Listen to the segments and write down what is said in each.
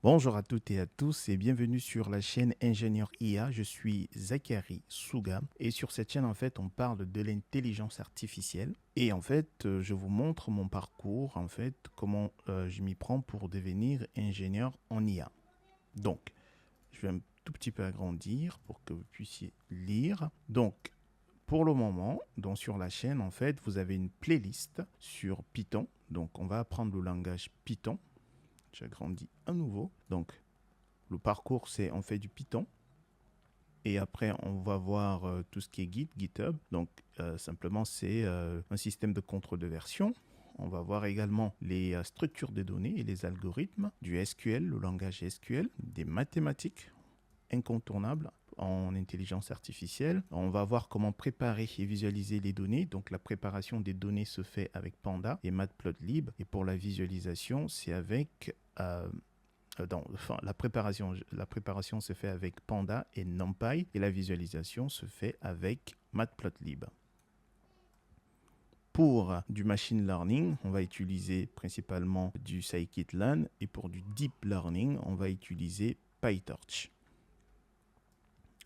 Bonjour à toutes et à tous et bienvenue sur la chaîne Ingénieur IA. Je suis Zachary Souga et sur cette chaîne en fait on parle de l'intelligence artificielle et en fait je vous montre mon parcours en fait comment je m'y prends pour devenir ingénieur en IA. Donc je vais un tout petit peu agrandir pour que vous puissiez lire. Donc pour le moment, donc sur la chaîne en fait vous avez une playlist sur Python. Donc on va apprendre le langage Python. J'agrandis à nouveau. Donc, le parcours, c'est on fait du Python. Et après, on va voir tout ce qui est Git, GitHub. Donc, simplement, c'est un système de contrôle de version. On va voir également les structures de données et les algorithmes, du SQL, le langage SQL, des mathématiques incontournables en intelligence artificielle. On va voir comment préparer et visualiser les données. Donc, la préparation des données se fait avec Panda et Matplotlib. Et pour la visualisation, c'est avec... la préparation se fait avec Panda et NumPy et la visualisation se fait avec Matplotlib. Pour du machine learning, on va utiliser principalement du scikit-learn et pour du deep learning, on va utiliser PyTorch.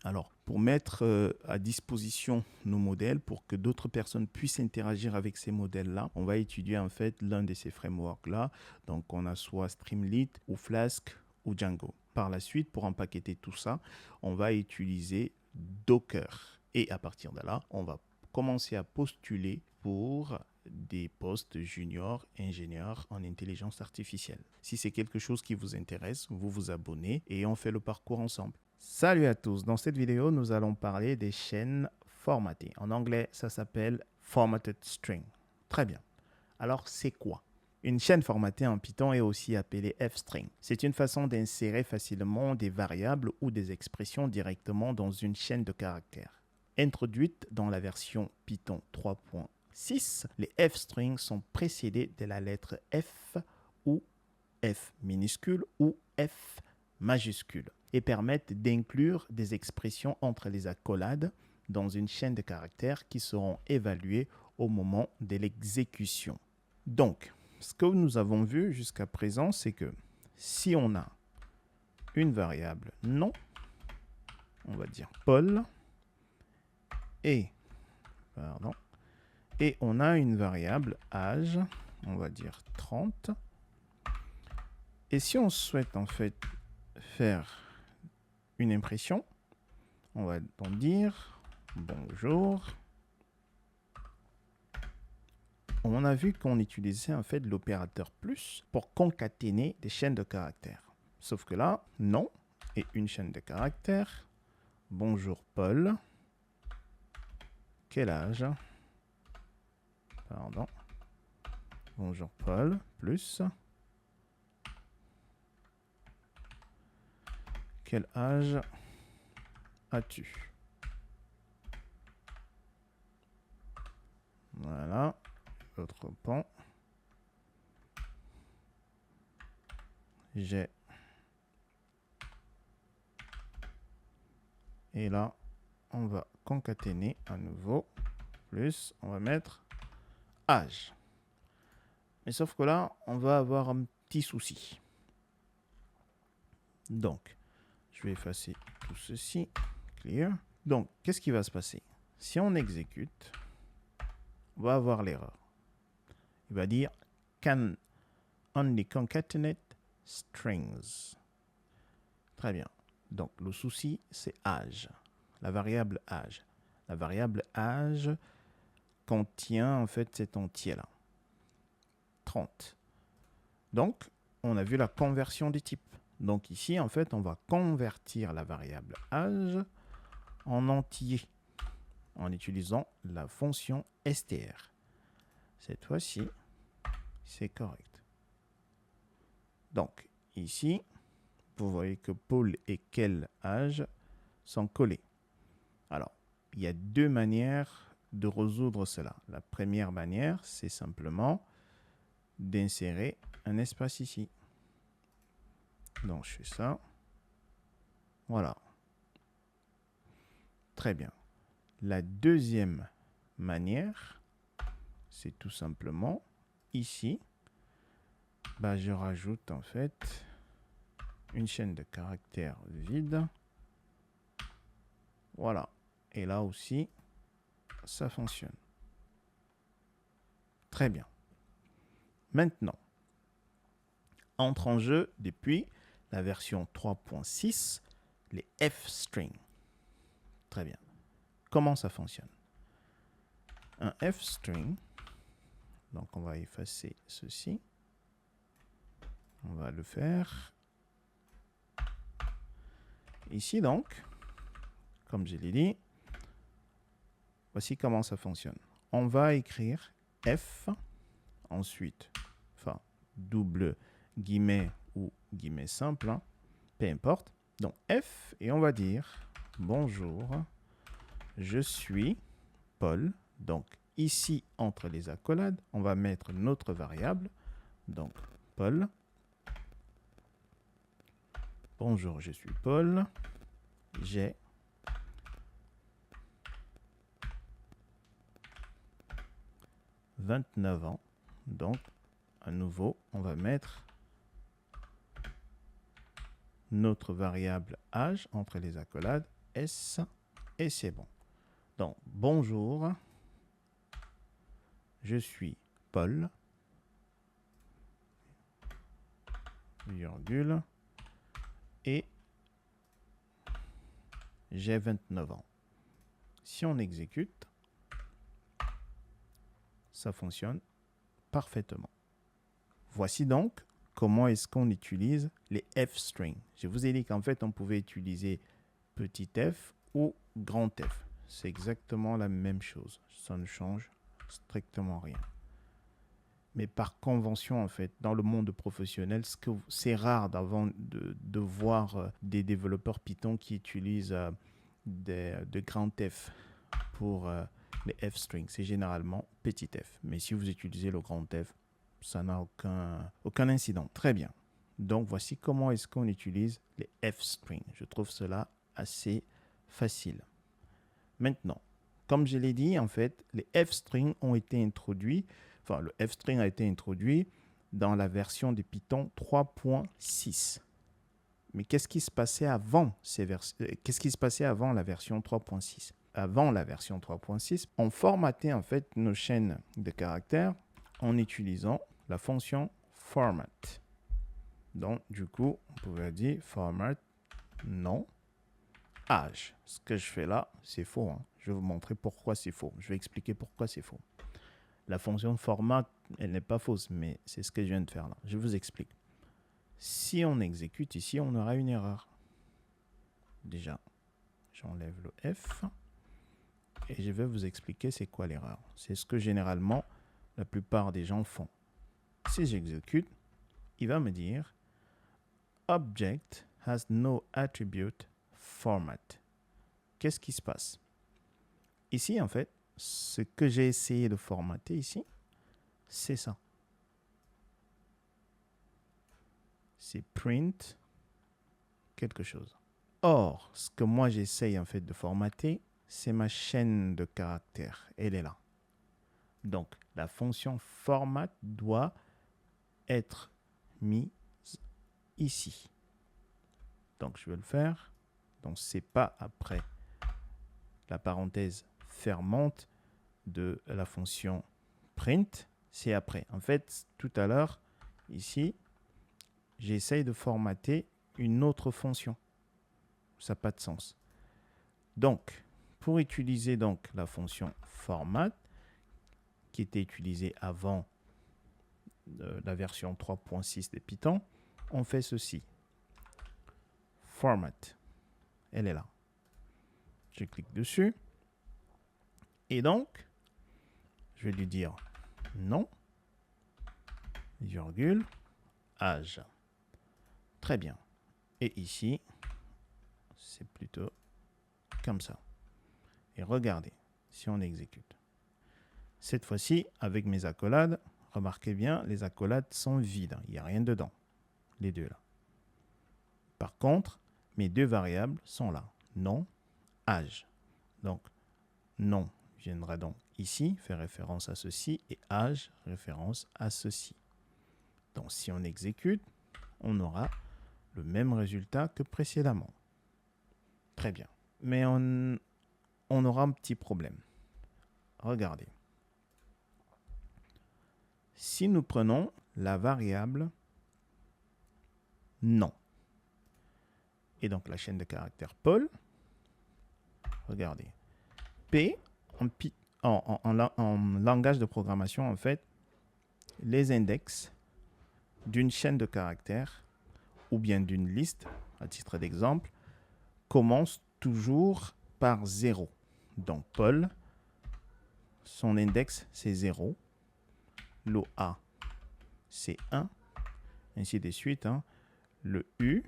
Alors, pour mettre à disposition nos modèles, pour que d'autres personnes puissent interagir avec ces modèles-là, on va étudier en fait l'un de ces frameworks-là. Donc, on a soit Streamlit ou Flask ou Django. Par la suite, pour empaqueter tout ça, on va utiliser Docker. Et à partir de là, on va commencer à postuler pour des postes juniors ingénieurs en intelligence artificielle. Si c'est quelque chose qui vous intéresse, vous vous abonnez et on fait le parcours ensemble. Salut à tous, dans cette vidéo, nous allons parler des chaînes formatées. En anglais, ça s'appelle Formatted String. Très bien. Alors, c'est quoi? Une chaîne formatée en Python est aussi appelée f-string. C'est une façon d'insérer facilement des variables ou des expressions directement dans une chaîne de caractères. Introduite dans la version Python 3.6, les f-strings sont précédés de la lettre F ou F minuscule ou F majuscule et permettent d'inclure des expressions entre les accolades dans une chaîne de caractères qui seront évaluées au moment de l'exécution. Donc, ce que nous avons vu jusqu'à présent, c'est que si on a une variable nom, on va dire Paul, et on a une variable âge, on va dire 30. Et si on souhaite en fait faire une impression, on va donc dire bonjour. On a vu qu'on utilisait en fait l'opérateur plus pour concaténer des chaînes de caractères. Sauf que là, nom et une chaîne de caractères. Bonjour Paul. Quel âge? Pardon. Bonjour Paul, plus. Quel âge as-tu? Voilà. Autre pan. J'ai. Et là, on va concaténer à nouveau. Plus, on va mettre âge. Mais sauf que là, on va avoir un petit souci. Donc, je vais effacer tout ceci. Clear. Donc, qu'est-ce qui va se passer? Si on exécute, on va avoir l'erreur. Il va dire can only concatenate strings. Très bien. Donc, le souci, c'est âge. La variable âge. La variable âge contient en fait cet entier-là. 30. Donc, on a vu la conversion du type. Donc ici, en fait, on va convertir la variable âge en entier en utilisant la fonction str. Cette fois-ci, c'est correct. Donc, ici, vous voyez que Paul et quel âge sont collés. Alors, il y a deux manières de résoudre cela. La première manière, c'est simplement d'insérer un espace ici. Donc, je fais ça. Voilà. Très bien. La deuxième manière, c'est tout simplement ici, je rajoute en fait une chaîne de caractères vide. Voilà. Et là aussi, ça fonctionne. Très bien. Maintenant, entre en jeu depuis la version 3.6, les f-strings. Très bien. Comment ça fonctionne? Un f-string, donc on va effacer ceci. On va le faire. Ici donc, comme je l'ai dit, voici comment ça fonctionne. On va écrire F, ensuite, enfin, double guillemets ou guillemets simple, hein, peu importe. Donc F, et on va dire bonjour, je suis Paul. Donc ici, entre les accolades, on va mettre notre variable. Donc Paul. Bonjour, je suis Paul. J'ai 29 ans. Donc, à nouveau, on va mettre notre variable âge entre les accolades S et c'est bon. Donc, bonjour, je suis Paul, virgule, et j'ai 29 ans. Si on exécute, ça fonctionne parfaitement. Voici donc comment est-ce qu'on utilise les f-strings. Je vous ai dit qu'en fait, on pouvait utiliser petit f ou grand F. C'est exactement la même chose. Ça ne change strictement rien. Mais par convention, en fait, dans le monde professionnel, c'est rare de voir des développeurs Python qui utilisent de grands F pour les f-strings. C'est généralement petit f. Mais si vous utilisez le grand F, ça n'a aucun incident. Très bien. Donc, voici comment est-ce qu'on utilise les f-strings. Je trouve cela assez facile. Maintenant, comme je l'ai dit, en fait, les f-strings ont été introduits, enfin, le f-string a été introduit dans la version de Python 3.6. Mais qu'est-ce qui se passait avant qu'est-ce qui se passait avant la version 3.6? Avant la version 3.6, on formatait en fait nos chaînes de caractères en utilisant la fonction format. Donc, du coup, on pouvait dire format non âge. Ce que je fais là, c'est faux. Hein. Je vais vous montrer pourquoi c'est faux. Je vais expliquer pourquoi c'est faux. La fonction format, elle n'est pas fausse, mais c'est ce que je viens de faire là. Je vous explique. Si on exécute ici, on aura une erreur. Déjà, j'enlève le F et je vais vous expliquer c'est quoi l'erreur. C'est ce que généralement la plupart des gens font. Si j'exécute, il va me dire Object has no attribute format. Qu'est-ce qui se passe? Ici, en fait, ce que j'ai essayé de formater ici, c'est ça. C'est print quelque chose. Or, ce que moi j'essaye en fait de formater, c'est ma chaîne de caractères. Elle est là. Donc, la fonction format doit être mise ici. Donc, je vais le faire. Donc, c'est pas après la parenthèse fermante de la fonction print, c'est après. En fait, tout à l'heure, ici, j'essaye de formater une autre fonction. Ça n'a pas de sens. Donc, pour utiliser donc la fonction format, qui était utilisée avant la version 3.6 de Python, on fait ceci. Format. Elle est là. Je clique dessus. Et donc, je vais lui dire non, virgule, âge. Très bien. Et ici, c'est plutôt comme ça. Et regardez, si on exécute. Cette fois-ci, avec mes accolades, remarquez bien, les accolades sont vides. Il n'y a rien dedans. Les deux là. Par contre, mes deux variables sont là. Nom, âge. Donc, nom viendra donc ici, faire référence à ceci, et âge, référence à ceci. Donc, si on exécute, on aura le même résultat que précédemment. Très bien. Mais on aura un petit problème. Regardez. Si nous prenons la variable nom, et donc la chaîne de caractères Paul, regardez, P, en langage de programmation, en fait, les index d'une chaîne de caractères ou bien d'une liste, à titre d'exemple, commencent toujours par 0. Donc, Paul, son index, c'est 0. Le A, c'est 1. Ainsi de suite. Hein. Le U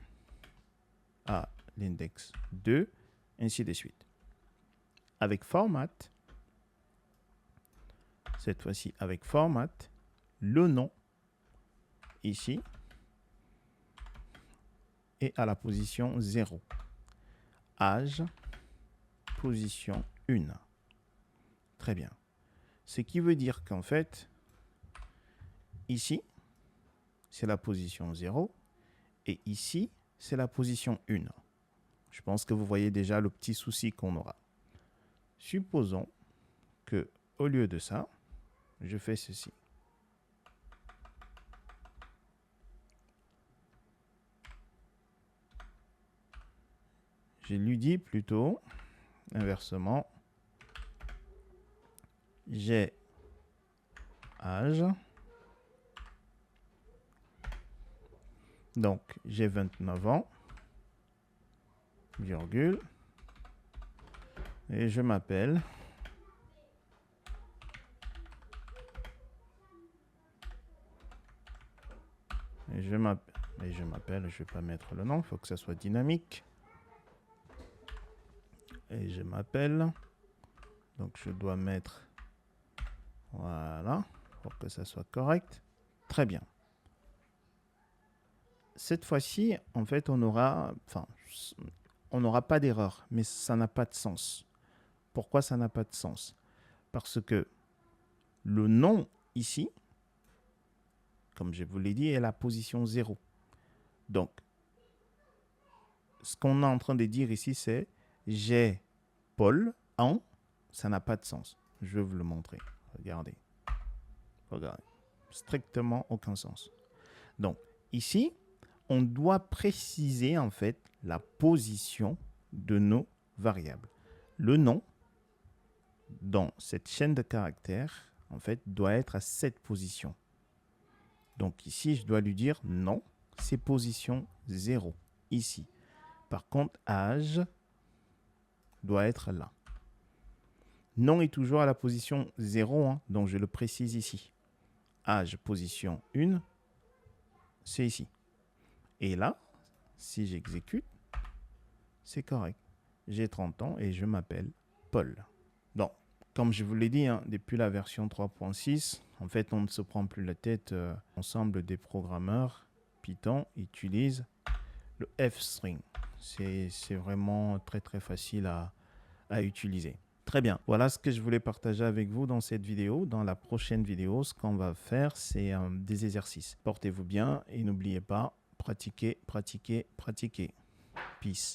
a l'index 2. Ainsi de suite. Avec format, cette fois-ci avec format, le nom, ici, est à la position 0. Âge, position 1. Très bien. Ce qui veut dire qu'en fait, ici, c'est la position 0 et ici, c'est la position 1. Je pense que vous voyez déjà le petit souci qu'on aura. Supposons que, au lieu de ça, je fais ceci. Je lui dis plutôt, inversement, j'ai âge. Donc, j'ai 29 ans, virgule, et je m'appelle je vais pas mettre le nom, il faut que ça soit dynamique. Et je m'appelle, donc je dois mettre, voilà, pour que ça soit correct. Très bien. Cette fois-ci, en fait, on n'aura pas d'erreur, mais ça n'a pas de sens. Pourquoi ça n'a pas de sens? Parce que le nom ici, comme je vous l'ai dit, est la position 0. Donc, ce qu'on est en train de dire ici, c'est j'ai Paul en, ça n'a pas de sens. Je vais vous le montrer. Regardez. Regardez. Strictement aucun sens. Donc, ici, on doit préciser en fait la position de nos variables. Le nom, dans cette chaîne de caractères, en fait, doit être à cette position. Donc ici, je dois lui dire non, c'est position 0, ici. Par contre, âge doit être là. Nom est toujours à la position 0, hein, donc je le précise ici. Âge, position 1, c'est ici. Et là, si j'exécute, c'est correct. J'ai 30 ans et je m'appelle Paul. Donc, comme je vous l'ai dit, hein, depuis la version 3.6, en fait, on ne se prend plus la tête. L'ensemble des programmeurs Python utilisent le f-string. C'est vraiment très très facile à utiliser. Très bien, voilà ce que je voulais partager avec vous dans cette vidéo. Dans la prochaine vidéo, ce qu'on va faire, c'est des exercices. Portez-vous bien et n'oubliez pas, pratiquez, pratiquez, pratiquez. Peace.